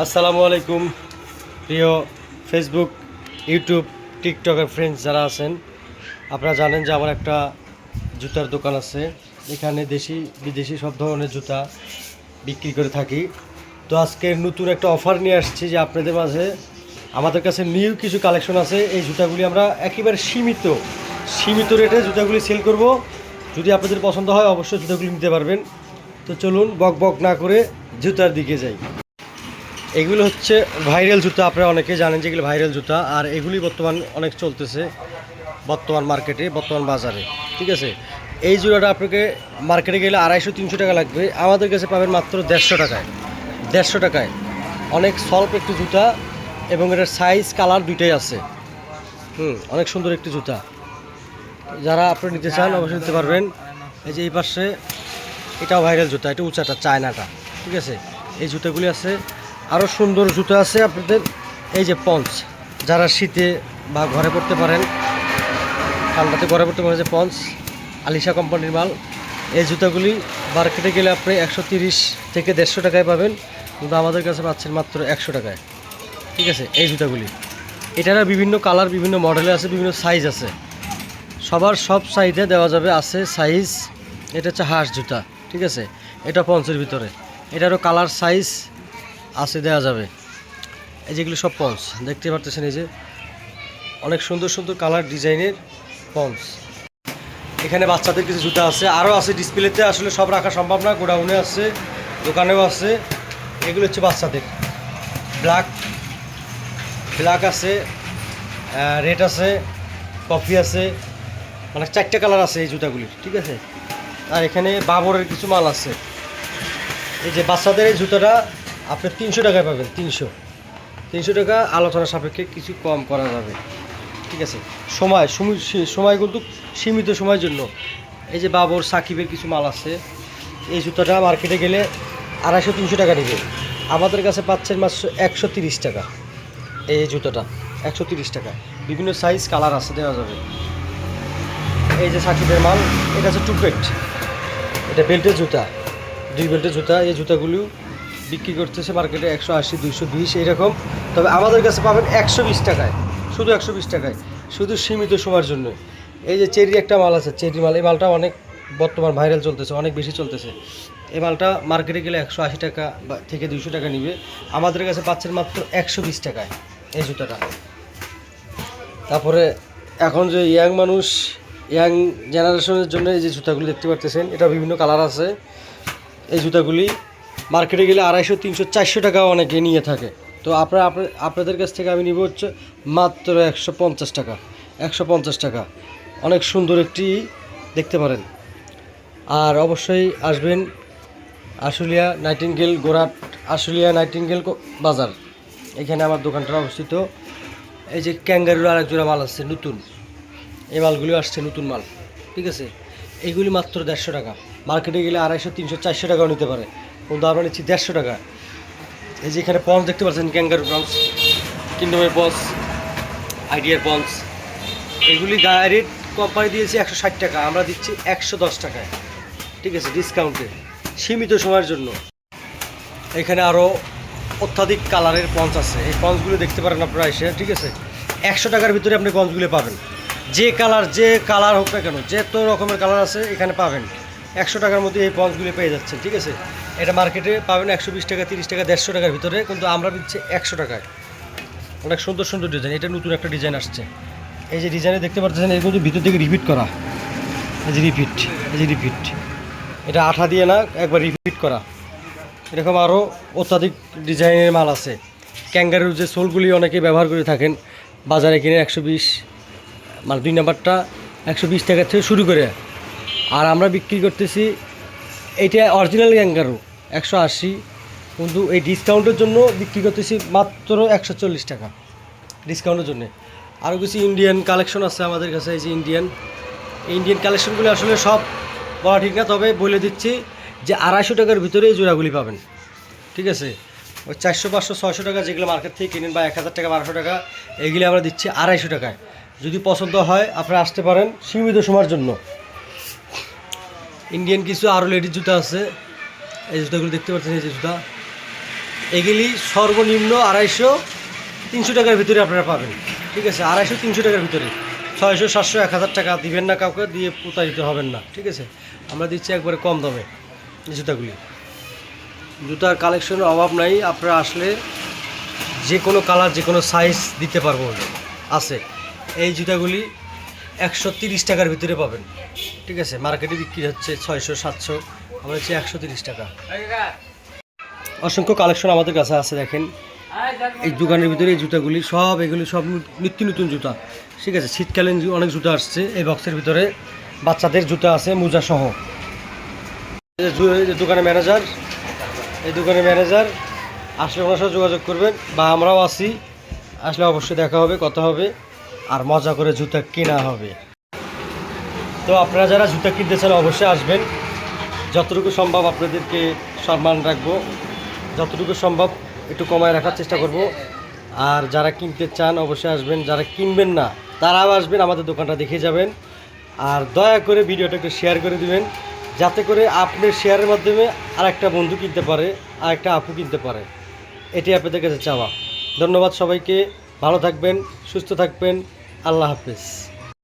আসসালামু আলাইকুম প্রিয় ফেসবুক, ইউটিউব, টিকটকের ফ্রেন্ডস যারা আছেন, আপনারা জানেন যে আমার একটা জুতার দোকান আছে। এখানে দেশি বিদেশি সব ধরনের জুতা বিক্রি করে থাকি। তো আজকে নতুন একটা অফার নিয়ে আসছি যে আপনাদের মাঝে আমাদের কাছে নিউ কিছু কালেকশন আছে। এই জুতাগুলি আমরা একেবারে সীমিত রেটে জুতাগুলি সেল করব। যদি আপনাদের পছন্দ হয় অবশ্যই জুতাগুলি নিতে পারবেন। তো চলুন বক বক না করে জুতার দিকে যাই। এগুলো হচ্ছে ভাইরাল জুতা, আপনারা অনেকে জানেন যে এগুলো ভাইরাল জুতা, আর এগুলি বর্তমান অনেক চলতেছে বর্তমান মার্কেটে, বর্তমান বাজারে। ঠিক আছে, এই জুতাটা আপনাকে মার্কেটে গেলে 250-300 টাকা লাগবে, আমাদের কাছে পাবেন মাত্র 150 টাকায়। অনেক সল্প একটি জুতা এবং এটার সাইজ কালার দুইটাই আছে। অনেক সুন্দর একটি জুতা, যারা আপনি নিতে চান অবশ্যই নিতে পারবেন। এই যে এই পাশে এটাও ভাইরাল জুতা, এটা উঁচাটা চায়নাটা। ঠিক আছে, এই জুতাগুলি আছে। আরও সুন্দর জুতা আছে আপনাদের। এই যে পঞ্চ, যারা শীতে বা ঘরে পড়তে পারেন, ঠান্ডাতে ঘরে পড়তে পারেন, যে পঞ্চ আলিশা কোম্পানির মাল। এই জুতাগুলি মার্কেটে গেলে আপনি 130 থেকে 150 টাকায় পাবেন, কিন্তু আমাদের কাছে পাচ্ছেন মাত্র 100 টাকায়। ঠিক আছে, এই জুতাগুলি এটার বিভিন্ন কালার, বিভিন্ন মডেলে আছে, বিভিন্ন সাইজ আছে। সব সাইজে দেওয়া যাবে, আছে সাইজ। এটা হচ্ছে হাঁস জুতা। ঠিক আছে, এটা পঞ্চের ভিতরে, এটারও কালার সাইজ আছে, দেওয়া যাবে। এই যেগুলো সব পঞ্চ দেখতে পারতেছেন, এই যে অনেক সুন্দর সুন্দর কালার ডিজাইনের পঞ্চ। এখানে বাচ্চাদের কিছু জুতা আছে, আরও আছে ডিসপ্লেতে, আসলে সব রাখা সম্ভব না। গোডাউনে আছে, দোকানেও আছে। এগুলো হচ্ছে বাচ্চাদের ব্ল্যাক আছে, রেড আছে, কফি আছে, মানে 4টা কালার আছে এই জুতাগুলির। ঠিক আছে, আর এখানে বাবরের কিছু মাল আছে। এই যে বাচ্চাদের এই জুতাটা আপনি 300 টাকায় পাবেন। 300 টাকা, আলোচনা সাপেক্ষে কিছু কম করা যাবে। ঠিক আছে, সময় কিন্তু সীমিত সময়ের জন্য। এই যে বাবর সাকিবের কিছু মাল আছে। এই জুতাটা মার্কেটে গেলে 250-300 টাকা নেবে, আমাদের কাছে পাচ্ছেন মাত্র 130 টাকা। এই জুতাটা 130 টাকা, বিভিন্ন সাইজ কালার আছে, দেওয়া যাবে। এই যে সাকিবের মাল, এটা হচ্ছে 2 পেট, এটা বেল্টের জুতা, 2 বেল্টের জুতা। এই জুতাগুলো বিক্রি করতেছে মার্কেটে 180-220 এইরকম, তবে আমাদের কাছে পাবেন 120 টাকায়, শুধু 120 টাকায়, শুধু সীমিত সময়ের জন্য। এই যে চেরি একটা মাল আছে, চেরি মাল, এই মালটা অনেক বর্তমান ভাইরাল চলতেছে, অনেক বেশি চলতেছে। এই মালটা মার্কেটে গেলে 180 টাকা থেকে 200 টাকা নিবে, আমাদের কাছে পাচ্ছেন মাত্র 120 টাকায় এই জুতাটা। তারপরে এখন যে ইয়াং জেনারেশনের জন্য এই যে জুতাগুলি দেখতে পাচ্ছেন, এটা বিভিন্ন কালার আছে। এই জুতাগুলি মার্কেটে গেলে 250-300-400 টাকা অনেকে নিয়ে থাকে। তো আপনাদের কাছ থেকে আমি নিব হচ্ছে মাত্র 150 টাকা। অনেক সুন্দর একটি, দেখতে পারেন। আর অবশ্যই আসবেন আশুলিয়া নাইটিঙ্গেল গোরাট, আশুলিয়া নাইটিঙ্গেল বাজার, এখানে আমার দোকানটা অবস্থিত। এই যে ক্যাঙ্গারুর আরেক জোড়া মাল আছে নতুন, এই মালগুলি আসছে নতুন মাল। ঠিক আছে, এইগুলি মাত্র 150 টাকা, মার্কেটে গেলে 250-300-400 টাকাও নিতে পারে, কিন্তু আমরা নিচ্ছি 150 টাকা। এই যে এখানে পঞ্চ দেখতে পাচ্ছেন, ক্যাঙ্গারু পঞ্চ, কিংডমের পঞ্চ, আইডিয়ার পঞ্চ। এগুলি ডাইরেক্ট কোম্পানি দিয়েছে 160 টাকা, আমরা দিচ্ছি 110 টাকায়। ঠিক আছে, ডিসকাউন্টে, সীমিত সময়ের জন্য। এখানে আরও অত্যাধিক কালারের পঞ্চ আছে, এই পঞ্চগুলো দেখতে পারেন আপনারা এসে। ঠিক আছে, 100 টাকার ভিতরে আপনি পঞ্চগুলো পাবেন, যে কালার হোক না কেন, যত রকমের কালার আছে এখানে পাবেন। 100 টাকার মধ্যে এই পঞ্চগুলি পেয়ে যাচ্ছেন। ঠিক আছে, এটা মার্কেটে পাবেন 120 টাকা, 30 টাকা, 150 টাকার ভিতরে, কিন্তু আমরা দিচ্ছি 100 টাকায়। অনেক সুন্দর সুন্দর ডিজাইন, এটা নতুন একটা ডিজাইন আসছে। এই যে ডিজাইনে দেখতে পাচ্ছেন, এর কিন্তু ভিতর থেকে রিপিট করা, এই যে রিপিট, এটা আঠা দিয়ে না, একবার রিপিট করা। এরকম আরও অত্যাধিক ডিজাইনের মাল আছে। ক্যাঙ্গারুর যে সোলগুলি অনেকে ব্যবহার করে থাকেন, বাজারে কিনে 120, মানে 2 নাম্বারটা 120 টাকা থেকে শুরু করে, আর আমরা বিক্রি করতেছি এইটা অরিজিনাল ক্যাঙ্গারু 180, কিন্তু এই ডিসকাউন্টের জন্য বিক্রি করতেছি মাত্র 140 টাকা ডিসকাউন্টের জন্য। আরও কিছু ইন্ডিয়ান কালেকশন আছে আমাদের কাছে। এই যে ইন্ডিয়ান কালেকশনগুলি আসলে সব বলা ঠিক না, তবে বলে দিচ্ছি যে 250 টাকার ভিতরে এই জোড়াগুলি পাবেন। ঠিক আছে, ওই 400, 500, 600 টাকা যেগুলো মার্কেট থেকে কিনেন, বা 1000 টাকা, 1200 টাকা, এইগুলি আমরা দিচ্ছি 250 টাকায়। যদি পছন্দ হয় আপনারা আসতে পারেন সীমিত সময়ের জন্য। ইন্ডিয়ান কিছু আরও লেডিস জুতা আছে, এই জুতাগুলো দেখতে পাচ্ছেন, এই যে জুতা, এগুলি সর্বনিম্ন 250-300 টাকার ভিতরে আপনারা পাবেন। ঠিক আছে, 250-300 টাকার ভিতরে। 600-700-1000 টাকা দিবেন না, কাউকে দিয়ে প্রতারিত হবেন না। ঠিক আছে, আমরা দিচ্ছি একবারে কম দামে এই জুতাগুলি। জুতার কালেকশনের অভাব নাই, আপনারা আসলে যে কোনো কালার যে কোনো সাইজ দিতে পারবো আছে। এই জুতাগুলি 130 টাকার ভিতরে পাবেন। ঠিক আছে, মার্কেটে বিক্রি হচ্ছে 600-700, আমরা হচ্ছে 130 টাকা। অসংখ্য কালেকশন আমাদের কাছে আছে। দেখেন এই দোকানের ভিতরে এই জুতাগুলি সব, এগুলি সব নিত্য নতুন জুতা। ঠিক আছে, শীতকালীন অনেক জুতা আসছে এই বক্সের ভিতরে, বাচ্চাদের জুতা আছে মোজা সহ। দোকানের ম্যানেজার, এই দোকানের ম্যানেজার আসলে ওনার সাথে যোগাযোগ করবেন, বা আমরাও আছি, আসলে অবশ্যই দেখা হবে, কথা হবে, আর মজা করে জুতা কেনা হবে। তো আপনারা যারা জুতা কিনতে চান অবশ্যই আসবেন, যতটুকু সম্ভব আপনাদেরকে সম্মান রাখবো, যতটুকু সম্ভব একটু কমায় রাখার চেষ্টা করব। আর যারা কিনতে চান অবশ্যই আসবেন, যারা কিনবেন না তারাও আসবেন, আমাদের দোকানটা দেখে যাবেন। আর দয়া করে ভিডিওটা একটু শেয়ার করে দিবেন, যাতে করে আপনার শেয়ারের মাধ্যমে আরেকটা বন্ধু কিনতে পারে, আরেকটা আপু কিনতে পারে। এটি আপনাদের কাছে চাওয়া। ধন্যবাদ সবাইকে, ভালো থাকবেন, সুস্থ থাকবেন, আল্লাহ হাফেজ।